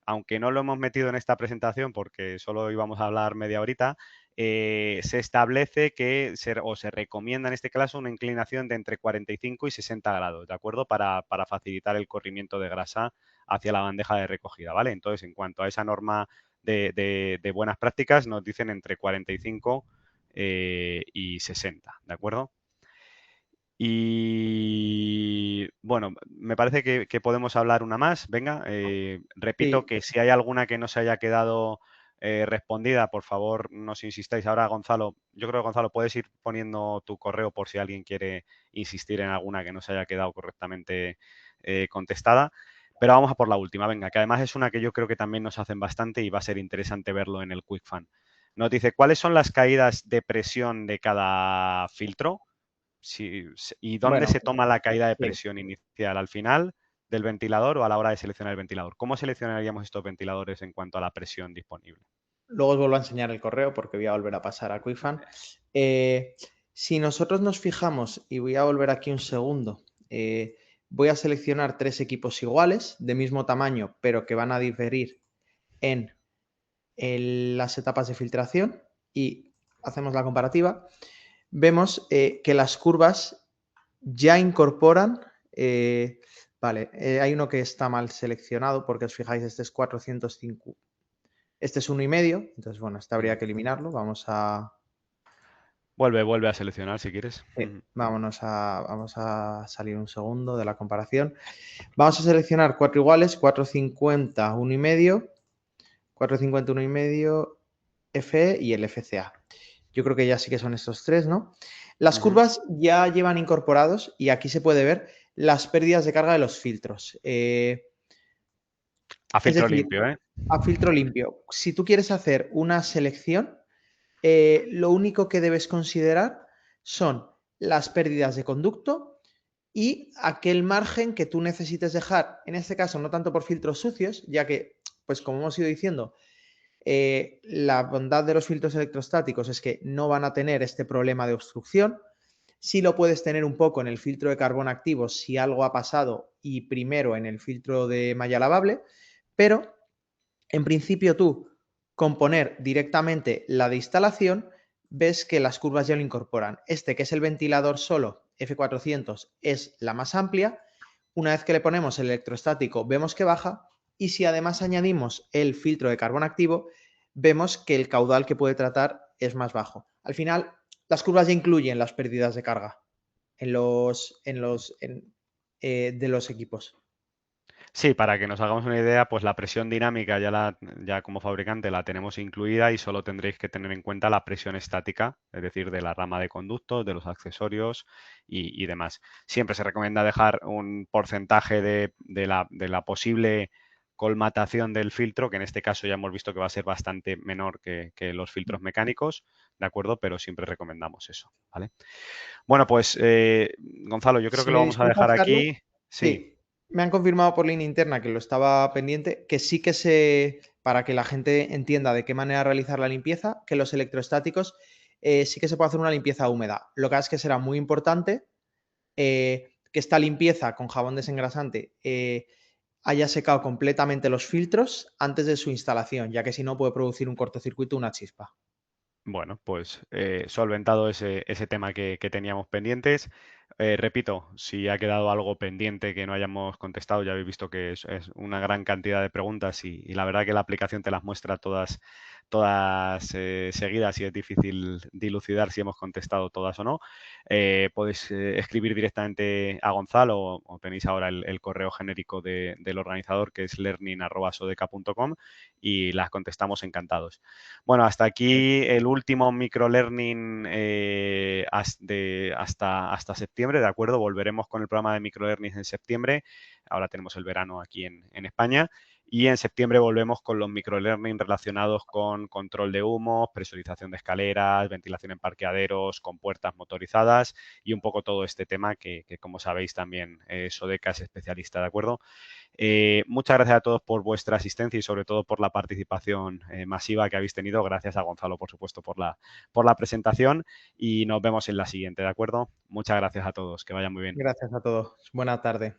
aunque no lo hemos metido en esta presentación porque solo íbamos a hablar media horita, se establece que se recomienda en este caso una inclinación de entre 45 y 60 grados, ¿de acuerdo? Para facilitar el corrimiento de grasa hacia la bandeja de recogida, ¿vale? Entonces, en cuanto a esa norma de buenas prácticas, nos dicen entre 45 y 60, ¿de acuerdo? Y bueno, me parece que podemos hablar una más. Venga, repito Sí, que si hay alguna que no se haya quedado respondida, por favor, nos insistáis. Ahora, Gonzalo, yo creo que Gonzalo, puedes ir poniendo tu correo por si alguien quiere insistir en alguna que no se haya quedado correctamente contestada. Pero vamos a por la última, venga, que además es una que yo creo que también nos hacen bastante y va a ser interesante verlo en el Quick Fan. Nos dice, ¿cuáles son las caídas de presión de cada filtro? ¿Y dónde Bueno, se toma la caída de sí. presión inicial? ¿Al final del ventilador o a la hora de seleccionar el ventilador? ¿Cómo seleccionaríamos estos ventiladores en cuanto a la presión disponible? Luego os vuelvo a enseñar el correo porque voy a volver a pasar a QuickFan. Si nosotros nos fijamos, y voy a volver aquí un segundo, voy a seleccionar 3 equipos iguales, de mismo tamaño, pero que van a diferir en las etapas de filtración y hacemos la comparativa. Vemos que las curvas ya incorporan, vale, hay uno que está mal seleccionado porque os fijáis, este es 405, este es 1,5, entonces bueno, este habría que eliminarlo. Vamos a, Vuelve a seleccionar si quieres. vamos a salir un segundo de la comparación. Vamos a seleccionar 4 iguales, 450, 1,5, 450, 1,5, FE y el FCA. Yo creo que ya sí que son estos 3, ¿no? Las curvas ya llevan incorporados y aquí se puede ver las pérdidas de carga de los filtros. A Es filtro decir, limpio, ¿eh? a filtro limpio. Si tú quieres hacer una selección, lo único que debes considerar son las pérdidas de conducto y aquel margen que tú necesites dejar, en este caso no tanto por filtros sucios, ya que, pues como hemos ido diciendo, la bondad de los filtros electrostáticos es que no van a tener este problema de obstrucción. Sí lo puedes tener un poco en el filtro de carbón activo si algo ha pasado y primero en el filtro de malla lavable, pero en principio tú con poner directamente la de instalación ves que las curvas ya lo incorporan. Este, que es el ventilador solo F400, es la más amplia. Una vez que le ponemos el electrostático vemos que baja, y si además añadimos el filtro de carbón activo vemos que el caudal que puede tratar es más bajo. Al final las curvas ya incluyen las pérdidas de carga de los equipos. Sí, para que nos hagamos una idea, pues la presión dinámica ya como fabricante la tenemos incluida y solo tendréis que tener en cuenta la presión estática, es decir, de la rama de conductos, de los accesorios y demás. Siempre se recomienda dejar un porcentaje de la posible colmatación del filtro, que en este caso ya hemos visto que va a ser bastante menor que los filtros mecánicos, ¿de acuerdo? Pero siempre recomendamos eso, ¿vale? Bueno, pues Gonzalo, yo creo que Si lo me vamos a disculpas, dejar Carlos, aquí. Sí. sí, me han confirmado por línea interna que lo estaba pendiente, que sí que para que la gente entienda de qué manera realizar la limpieza, que los electrostáticos sí que se puede hacer una limpieza húmeda. Lo que pasa es que será muy importante que esta limpieza con jabón desengrasante haya secado completamente los filtros antes de su instalación, ya que si no puede producir un cortocircuito o una chispa. Bueno, pues solventado ese tema que teníamos pendientes. Repito, si ha quedado algo pendiente que no hayamos contestado, ya habéis visto que es una gran cantidad de preguntas y la verdad que la aplicación te las muestra todas seguidas y es difícil dilucidar si hemos contestado todas o no. Podéis escribir directamente a Gonzalo o tenéis ahora el correo genérico del organizador que es learning@sodeca.com y las contestamos encantados. Bueno, hasta aquí el último microlearning hasta septiembre, ¿de acuerdo? Volveremos con el programa de microlearning en septiembre. Ahora tenemos el verano aquí en España. Y en septiembre volvemos con los microlearning relacionados con control de humos, presurización de escaleras, ventilación en parqueaderos, con puertas motorizadas y un poco todo este tema que como sabéis, también Sodeca es especialista, ¿de acuerdo? Muchas gracias a todos por vuestra asistencia y sobre todo por la participación masiva que habéis tenido. Gracias a Gonzalo, por supuesto, por la presentación y nos vemos en la siguiente, ¿de acuerdo? Muchas gracias a todos, que vayan muy bien. Gracias a todos. Buena tarde.